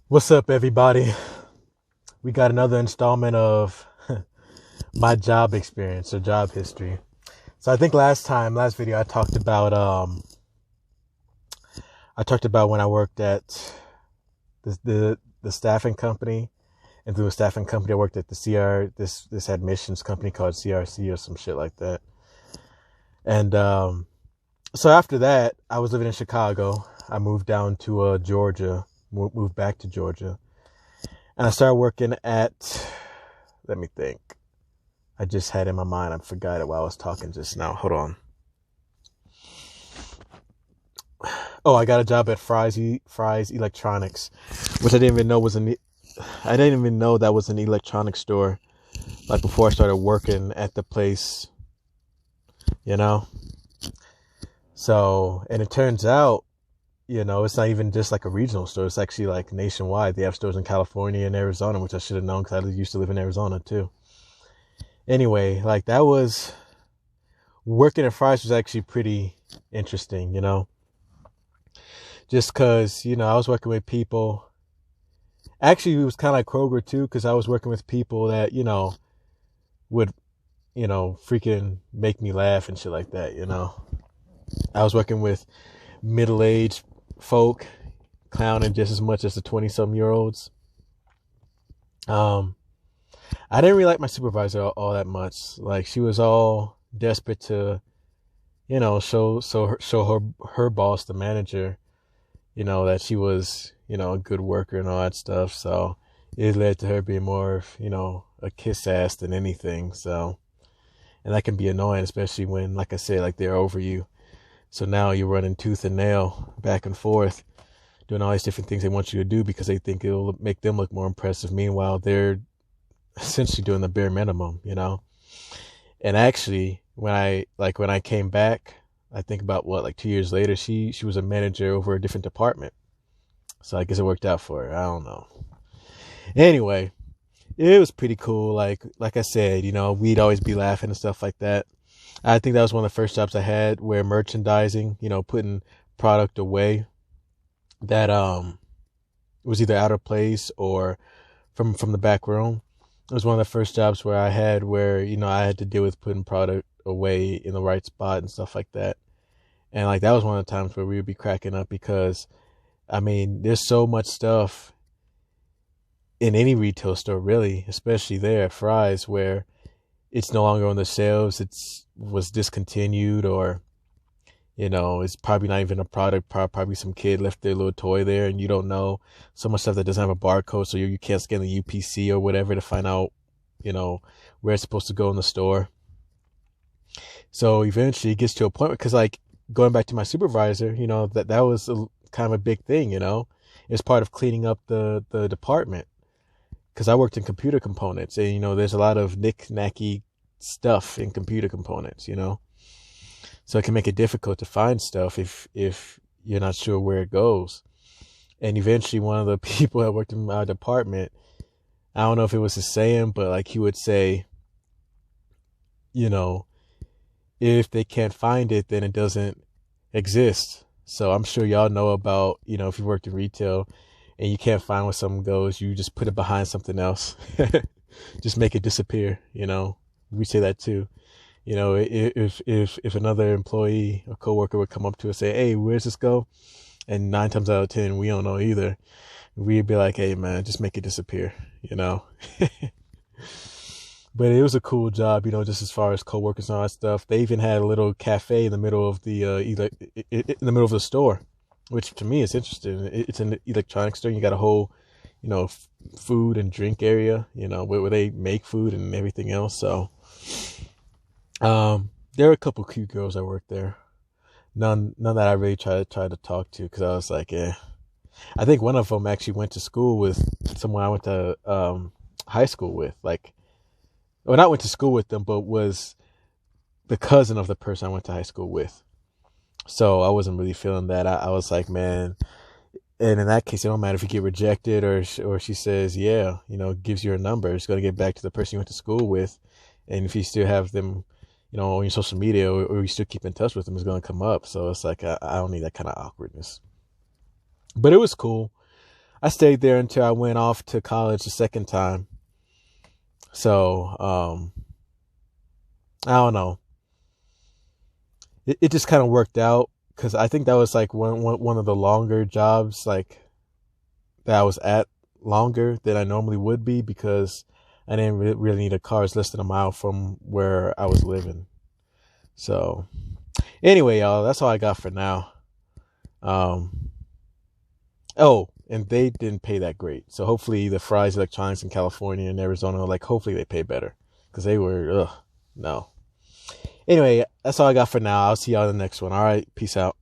What's up, everybody? We got another installment of my job experience or job history. So I think last video, I talked about when I worked at the staffing company, and through a staffing company, I worked at the this admissions company called CRC or some shit like that. And so after that, I was living in Chicago. I moved down to Georgia, moved back to Georgia, and I started working at. Let me think. I just had in my mind. I forgot it while I was talking just now. Hold on. Oh, I got a job at Fry's Electronics, which I didn't even know was I didn't even know that was an electronics store. Like before I started working at the place, you know. So, and it turns out, it's not even just like a regional store. It's actually like nationwide. They have stores in California and Arizona, which I should have known because I used to live in Arizona too. Anyway, like that was working at Fry's was actually pretty interesting, just because, I was working with people. Actually, it was kind of like Kroger too, because I was working with people that, would, freaking make me laugh and shit like that, I was working with middle-aged folk clowning just as much as the 20-some-year-olds. I didn't really like my supervisor all that much. Like she was all desperate to, show her boss, the manager, that she was, a good worker and all that stuff. So it led to her being more of, a kiss ass than anything. So, and that can be annoying, especially when, like I said, like they're over you. So now you're running tooth and nail back and forth, doing all these different things they want you to do because they think it'll make them look more impressive. Meanwhile, they're essentially doing the bare minimum, And actually, when I came back, I think about like 2 years later, she was a manager over a different department. So I guess it worked out for her. I don't know. Anyway, it was pretty cool. Like I said, we'd always be laughing and stuff like that. I think that was one of the first jobs I had where merchandising, putting product away that was either out of place or from the back room. It was one of the first jobs where I had where, I had to deal with putting product away in the right spot and stuff like that. And like that was one of the times where we would be cracking up because I mean, there's so much stuff in any retail store really, especially there at Fry's, where it's no longer on the shelves, was discontinued, or it's probably not even a product. Probably some kid left their little toy there, and you don't know. So much stuff that doesn't have a barcode, so you can't scan the UPC or whatever to find out, where it's supposed to go in the store. So eventually it gets to a point because, like, going back to my supervisor, that was kind of a big thing. It's part of cleaning up the department because I worked in computer components, and there's a lot of knick-knacky stuff in computer components, so it can make it difficult to find stuff if you're not sure where it goes. And eventually one of the people that worked in my department, I don't know if it was his saying, but like he would say, if they can't find it, then it doesn't exist. So I'm sure y'all know about, if you worked in retail and you can't find where something goes, you just put it behind something else. Just make it disappear, We say that too. If another employee or coworker would come up to us and say, "Hey, where's this go?" And 9 times out of 10, we don't know either. We'd be like, "Hey, man, just make it disappear," But it was a cool job, just as far as coworkers and all that stuff. They even had a little cafe in the middle of the store, which to me is interesting. It's an electronics store. You got a whole, food and drink area, where they make food and everything else. So, there were a couple cute girls that worked there. None that I really tried to talk to because I was like, eh. I think one of them actually went to school with someone I went to high school with. Like, well, not went to school with them, but was the cousin of the person I went to high school with. So I wasn't really feeling that. I was like, man. And in that case, it don't matter if you get rejected or she says, yeah, gives you a number. It's going to get back to the person you went to school with. And if you still have them, on your social media or you still keep in touch with them, it's going to come up. So it's like, I don't need that kind of awkwardness. But it was cool. I stayed there until I went off to college the second time. So, I don't know. It just kind of worked out because I think that was like one of the longer jobs like that I was at longer than I normally would be because I didn't really need a car. It's less than a mile from where I was living. So anyway, y'all, that's all I got for now. Um, oh, and they didn't pay that great. So hopefully the Fry's Electronics in California and Arizona, like hopefully they pay better because they were, no. Anyway, that's all I got for now. I'll see y'all in the next one. All right. Peace out.